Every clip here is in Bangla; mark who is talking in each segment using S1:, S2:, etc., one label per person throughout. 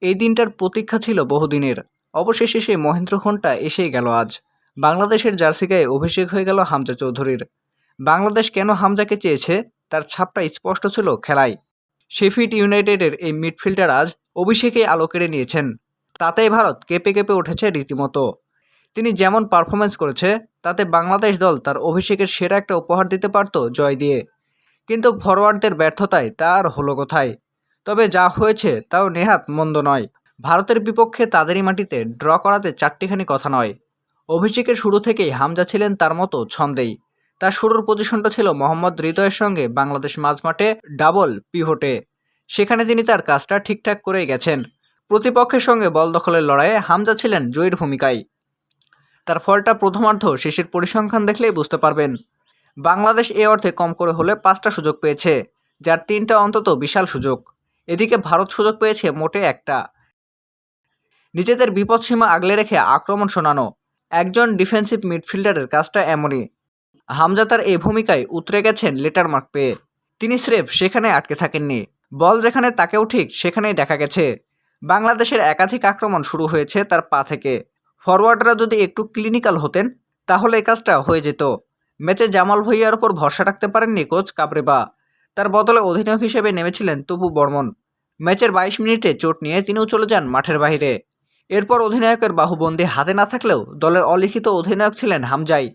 S1: এই দিনটার প্রতীক্ষা ছিল বহুদিনের। অবশেষে সেই মহেন্দ্রক্ষণটা এসেই গেল আজ। বাংলাদেশের জার্সি গায়ে অভিষেক হয়ে গেল হামজা চৌধুরীর। বাংলাদেশ কেন হামজাকে চেয়েছে তার ছাপটা স্পষ্ট ছিল খেলায়। শেফিল্ড ইউনাইটেডের এই মিডফিল্ডার আজ অভিষেকেই আলো কেড়ে নিয়েছেন। তাতেই ভারত কেঁপে কেঁপে উঠেছে রীতিমতো। তিনি যেমন পারফরমেন্স করেছে তাতে বাংলাদেশ দল তার অভিষেকের সেরা একটা উপহার দিতে পারত জয় দিয়ে। কিন্তু ফরোয়ার্ডদের ব্যর্থতায় তা আর হলো কোথায়। তবে যা হয়েছে তাও নেহাত মন্দ নয়। ভারতের বিপক্ষে তাদেরই মাটিতে ড্র করাতে চারটিখানি কথা নয়। অভিষেকের শুরু থেকেই হামজা ছিলেন তার মতো ছন্দেই। তার শুরুর পজিশনটা ছিল মোহাম্মদ হৃদয়ের সঙ্গে বাংলাদেশ মাঝমাঠে ডাবল পিভটে। সেখানে তিনি তার কাজটা ঠিকঠাক করেই গেছেন। প্রতিপক্ষের সঙ্গে বল দখলের লড়াইয়ে হামজা ছিলেন জয়ীর ভূমিকায়। তার ফলটা প্রথমার্ধ শেষের পরিসংখ্যান দেখলেই বুঝতে পারবেন। বাংলাদেশ এ অর্থে কম করে হলে 5টা সুযোগ পেয়েছে, যার 3টা অন্তত বিশাল সুযোগ। এদিকে ভারত সুযোগ পেয়েছে মোটে 1টা। নিজেদের বিপদসীমা আগলে রেখে আক্রমণ শোনানো একজন ডিফেন্সিভ মিডফিল্ডারের কাজটা এমনই। হামজা তার এই ভূমিকায় উতরে গেছেন লেটার মার্ক পেয়ে। তিনি স্রেফ সেখানে আটকে থাকেননি, বল যেখানে তাকেও ঠিক সেখানেই দেখা গেছে। বাংলাদেশের একাধিক আক্রমণ শুরু হয়েছে তার পা থেকে। ফরওয়ার্ডরা যদি একটু ক্লিনিক্যাল হতেন তাহলে এই কাজটা হয়ে যেত। ম্যাচে জামাল ভুঁইয়ার ওপর ভরসা রাখতে পারেননি কোচ কাবরেবা। তার বদলে অধিনায়ক হিসেবে নেমেছিলেন তপু বর্মন। ম্যাচের 22 মিনিটে চোট নিয়ে তিনিও চলে যান মাঠের বাইরে। এরপর অধিনায়কের বাহুবন্দি হাতে না থাকলেও দলের অলিখিত অধিনায়ক ছিলেন হামজাই।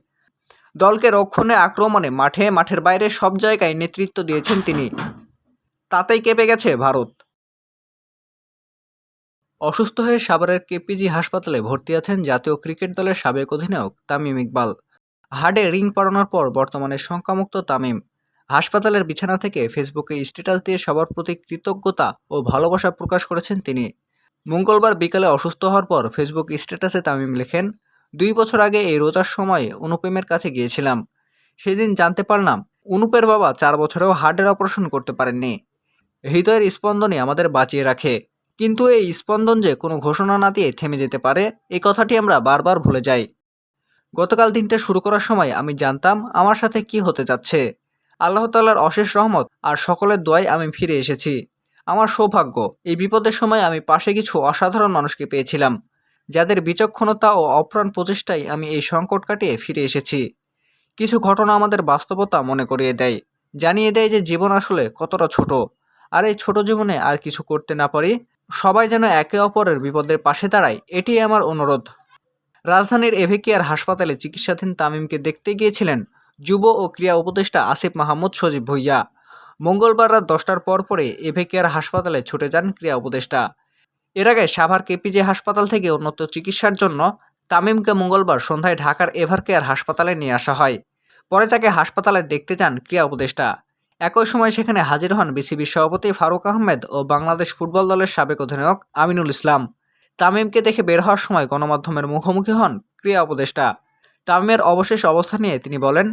S1: দলকে রক্ষণে আক্রমণে মাঠের বাইরে সব জায়গায় নেতৃত্ব দিয়েছেন তিনি। তাতেই কেঁপে গেছে ভারত। অসুস্থ হয়ে সাভারের কেপিজি হাসপাতালে ভর্তি আছেন জাতীয় ক্রিকেট দলের সাবেক অধিনায়ক তামিম ইকবাল। হার্ডে রিং পড়ানোর পর বর্তমানে শঙ্কামুক্ত তামিম। হাসপাতালের বিছানা থেকে ফেসবুকে স্ট্যাটাস দিয়ে সবার প্রতি কৃতজ্ঞতা ও ভালোবাসা প্রকাশ করেছেন তিনি। মঙ্গলবার বিকালে অসুস্থ হওয়ার পর ফেসবুক স্ট্যাটাসে তামিম লেখেন, 2 বছর আগে এই রোজার সময়ে অনুপেমের কাছে গিয়েছিলাম। সেদিন জানতে পারলাম অনুপের বাবা 4 বছরেও হার্টের অপারেশন করতে পারেননি। হৃদয়ের স্পন্দনই আমাদের বাঁচিয়ে রাখে, কিন্তু এই স্পন্দন যে কোনো ঘোষণা না দিয়ে থেমে যেতে পারে এই কথাটি আমরা বারবার ভুলে যাই। গতকাল দিনটা শুরু করার সময় আমি জানতাম আমার সাথে কি হতে যাচ্ছে। আল্লাহ তাআলার অশেষ রহমত আর সকলের দোয়ায় আমি ফিরে এসেছি। আমার সৌভাগ্য, এই বিপদের সময় আমি পাশে কিছু অসাধারণ মানুষকে পেয়েছিলাম, যাদের বিচক্ষণতা ও অপ্রাণ প্রচেষ্টায় আমি এই সংকট কাটিয়ে ফিরে এসেছি। কিছু ঘটনা আমাদের বাস্তবতা মনে করিয়ে দেয়, জানিয়ে দেয় যে জীবন আসলে কতটা ছোট। আর এই ছোট জীবনে আর কিছু করতে না পারি, সবাই যেন একে অপরের বিপদের পাশে দাঁড়ায়, এটি আমার অনুরোধ। রাজধানীর এভিকেয়ার হাসপাতালে চিকিৎসাধীন তামিমকে দেখতে গিয়েছিলেন যুব ও ক্রীড়া উপদেষ্টা আসিফ মাহমুদ সজীব ভুঁইয়া। মঙ্গলবার রাত 10টার পরে এভিকেয়ার হাসপাতালে ছুটে যান ক্রীড়া উপদেষ্টা। এর আগে সাভার কেপিজে হাসপাতাল থেকে উন্নত চিকিৎসার জন্য তামিমকে মঙ্গলবার সন্ধ্যায় ঢাকার এভারকেয়ার হাসপাতালে নিয়ে আসা হয়। পরে তাকে হাসপাতালে দেখতে যান ক্রীড়া উপদেষ্টা। একই সময় সেখানে হাজির হন বিসিবির সভাপতি ফারুক আহমেদ ও বাংলাদেশ ফুটবল দলের সাবেক অধিনায়ক আমিনুল ইসলাম। তামিমকে দেখে বের হওয়ার সময় গণমাধ্যমের মুখোমুখি হন ক্রীড়া উপদেষ্টা। তামিমের অবশেষ অবস্থা নিয়ে তিনি বলেন,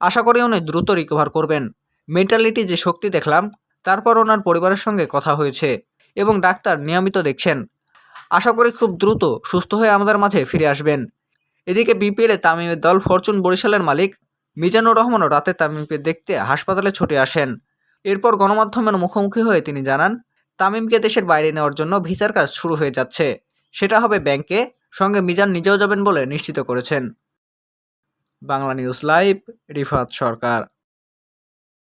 S1: আশা করি উনি দ্রুত রিকভার করবেন। মেন্টালিটি যে শক্তি দেখলাম, তারপর ওনার পরিবারের সঙ্গে কথা হয়েছে এবং ডাক্তার নিয়মিত দেখছেন। আশা করি খুব দ্রুত সুস্থ হয়ে আমাদের মাঝে ফিরে আসবেন। এদিকে বিপিএলে তামিমের দল ফরচুন বরিশালের মালিক মিজানুর রহমানও রাতে তামিমকে দেখতে হাসপাতালে ছুটে আসেন। এরপর গণমাধ্যমের মুখোমুখি হয়ে তিনি জানান, তামিমকে দেশের বাইরে নেওয়ার জন্য ভিসার কাজ শুরু হয়ে যাচ্ছে। সেটা হবে ব্যাংকে, সঙ্গে মিজান নিজেও যাবেন বলে নিশ্চিত করেছেন। বাংলা নিউজ লাইভ, রিফাত সরকার।